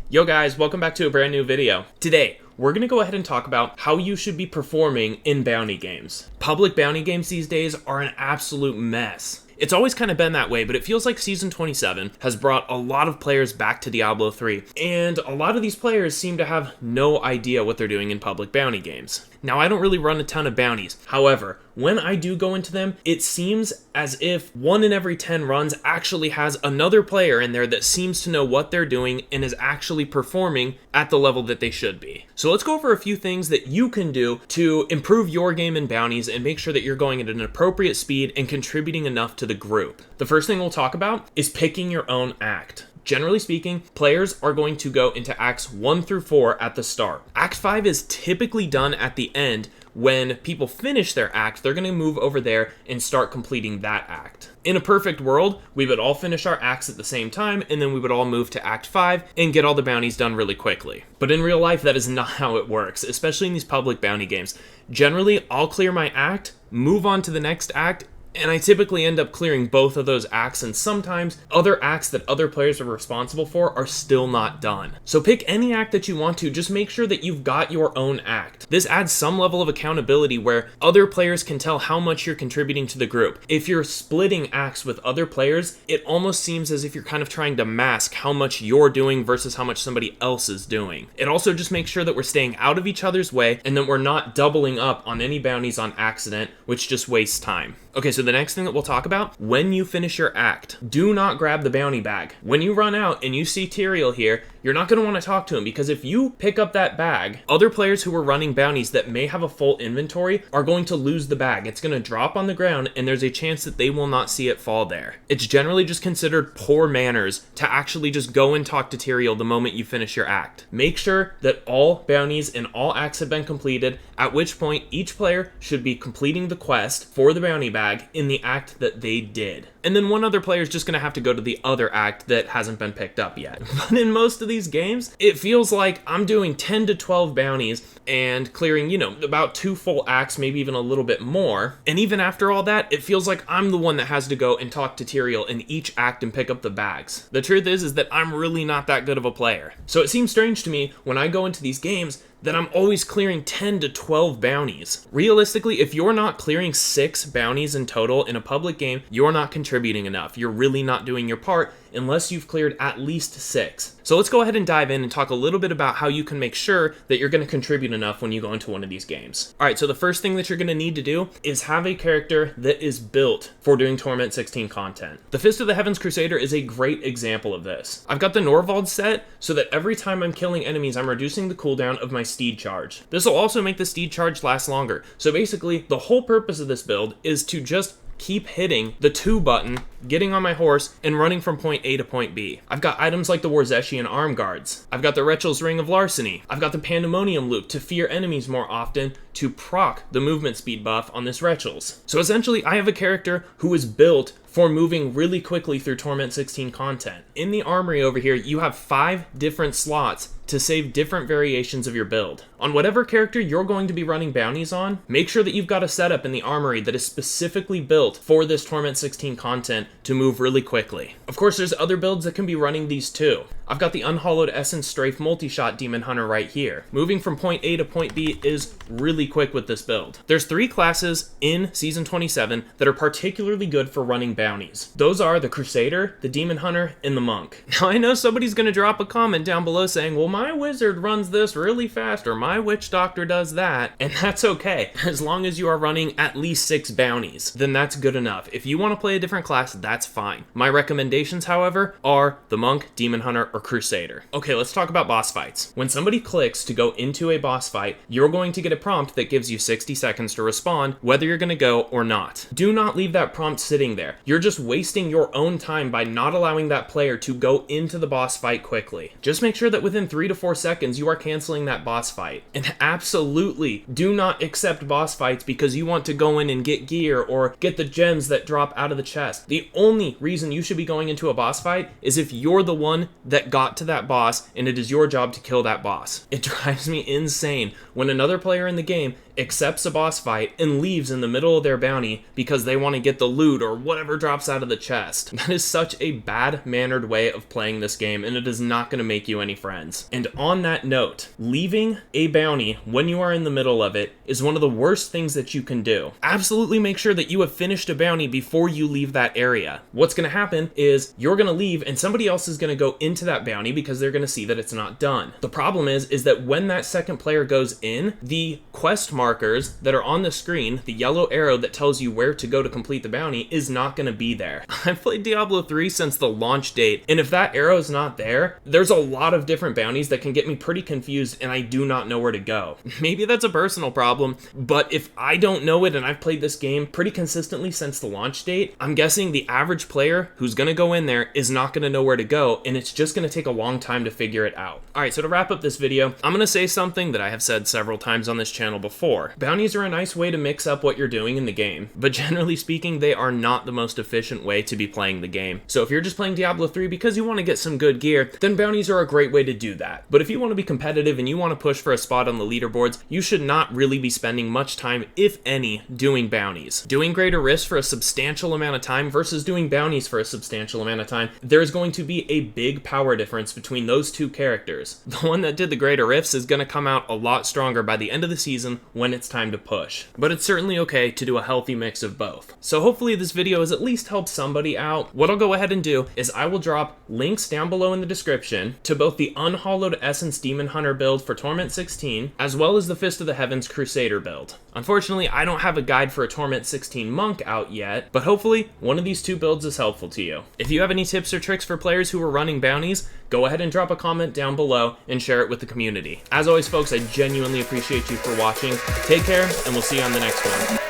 Yo guys, welcome back to a brand new video. Today, we're going to go ahead and talk about how you should be performing in bounty games. Public bounty games these days are an absolute mess. It's always kind of been that way, but it feels like Season 27 has brought a lot of players back to Diablo 3, and a lot of these players seem to have no idea what they're doing in public bounty games. Now, I don't really run a ton of bounties. However, when I do go into them, it seems as if 1 in every 10 runs actually has another player in there that seems to know what they're doing and is actually performing at the level that they should be. So let's go over a few things that you can do to improve your game in bounties and make sure that you're going at an appropriate speed and contributing enough to the group. The first thing we'll talk about is picking your own act. Generally speaking, players are going to go into acts 1 through 4 at the start. Act 5 is typically done at the end. When people finish their act, they're going to move over there and start completing that act. In a perfect world, we would all finish our acts at the same time, and then we would all move to Act 5 and get all the bounties done really quickly. But in real life, that is not how it works, especially in these public bounty games. Generally, I'll clear my act, move on to the next act, and I typically end up clearing both of those acts, and sometimes other acts that other players are responsible for are still not done. So pick any act that you want to, just make sure that you've got your own act. This adds some level of accountability where other players can tell how much you're contributing to the group. If you're splitting acts with other players, it almost seems as if you're kind of trying to mask how much you're doing versus how much somebody else is doing. It also just makes sure that we're staying out of each other's way and that we're not doubling up on any bounties on accident, which just wastes time. Okay, so the next thing that we'll talk about, when you finish your act, do not grab the bounty bag. When you run out and you see Tyrael here, you're not going to want to talk to him, because if you pick up that bag, other players who are running bounties that may have a full inventory are going to lose the bag. It's going to drop on the ground and there's a chance that they will not see it fall there. It's generally just considered poor manners to actually just go and talk to Tyrael the moment you finish your act. Make sure that all bounties and all acts have been completed, at which point each player should be completing the quest for the bounty bag in the act that they did. And then one other player is just going to have to go to the other act that hasn't been picked up yet. But in most of these games, it feels like I'm doing 10 to 12 bounties and clearing, about 2 full acts, maybe even a little bit more. And even after all that, it feels like I'm the one that has to go and talk to Tyrael in each act and pick up the bags. The truth is that I'm really not that good of a player. So it seems strange to me when I go into these games that I'm always clearing 10 to 12 bounties. Realistically, if you're not clearing 6 bounties in total in a public game, you're not contributing enough. You're really not doing your part unless you've cleared at least 6. So let's go ahead and dive in and talk a little bit about how you can make sure that you're going to contribute enough when you go into one of these games. Alright, so the first thing that you're going to need to do is have a character that is built for doing Torment 16 content. The Fist of the Heavens Crusader is a great example of this. I've got the Norvald set so that every time I'm killing enemies, I'm reducing the cooldown of my steed charge. This will also make the steed charge last longer. So basically, the whole purpose of this build is to just keep hitting the 2 button, getting on my horse, and running from point A to point B. I've got items like the Warzeshian Arm Guards. I've got the Rechel's Ring of Larceny. I've got the Pandemonium Loop to fear enemies more often to proc the movement speed buff on this Rechel's. So essentially, I have a character who is built for moving really quickly through Torment 16 content. In the armory over here, you have 5 different slots to save different variations of your build. On whatever character you're going to be running bounties on, make sure that you've got a setup in the armory that is specifically built for this Torment 16 content to move really quickly. Of course, there's other builds that can be running these too. I've got the Unhallowed Essence Strafe Multi-Shot Demon Hunter right here. Moving from point A to point B is really quick with this build. There's 3 classes in Season 27 that are particularly good for running bounties. Those are the Crusader, the Demon Hunter, and the Monk. Now I know somebody's going to drop a comment down below saying, well, my wizard runs this really fast, or my witch doctor does that, and that's okay. As long as you are running at least 6 bounties, then that's good enough. If you want to play a different class, that's fine. My recommendations, however, are the Monk, Demon Hunter, or Crusader. Okay, let's talk about boss fights. When somebody clicks to go into a boss fight, you're going to get a prompt that gives you 60 seconds to respond, whether you're going to go or not. Do not leave that prompt sitting there. You're just wasting your own time by not allowing that player to go into the boss fight quickly. Just make sure that within 3 to 4 seconds you are canceling that boss fight. And absolutely do not accept boss fights because you want to go in and get gear or get the gems that drop out of the chest. The only reason you should be going into a boss fight is if you're the one that that got to that boss, and it is your job to kill that boss. It drives me insane when another player in the game accepts a boss fight and leaves in the middle of their bounty because they want to get the loot or whatever drops out of the chest. That is such a bad-mannered way of playing this game, and it is not going to make you any friends. And on that note, leaving a bounty when you are in the middle of it is one of the worst things that you can do. Absolutely make sure that you have finished a bounty before you leave that area. What's going to happen is you're going to leave and somebody else is going to go into that bounty because they're going to see that it's not done. The problem is that when that second player goes in, the quest markers that are on the screen, the yellow arrow that tells you where to go to complete the bounty, is not going to be there. I've played Diablo 3 since the launch date, and if that arrow is not there, there's a lot of different bounties that can get me pretty confused and I do not know where to go. Maybe that's a personal problem, but if I don't know it and I've played this game pretty consistently since the launch date, I'm guessing the average player who's going to go in there is not going to know where to go, and it's just going to take a long time to figure it out. Alright, so to wrap up this video, I'm going to say something that I have said several times on this channel before. Bounties are a nice way to mix up what you're doing in the game, but generally speaking, they are not the most efficient way to be playing the game. So if you're just playing Diablo 3 because you want to get some good gear, then bounties are a great way to do that. But if you want to be competitive and you want to push for a spot on the leaderboards, you should not really be spending much time, if any, doing bounties. Doing greater risks for a substantial amount of time versus doing bounties for a substantial amount of time, there's going to be a big power difference between those two characters. The one that did the greater rifts is going to come out a lot stronger by the end of the season when it's time to push. But it's certainly okay to do a healthy mix of both. So hopefully this video has at least helped somebody out. What I'll go ahead and do is I will drop links down below in the description to both the unhollowed Essence Demon Hunter build for Torment 16, as well as the Fist of the Heavens Crusader build. Unfortunately, I don't have a guide for a Torment 16 Monk out yet, but hopefully one of these two builds is helpful to you. If you have any tips or tricks for players who are running bounties, go ahead and drop a comment down below and share it with the community. As always, folks, I genuinely appreciate you for watching. Take care, and we'll see you on the next one.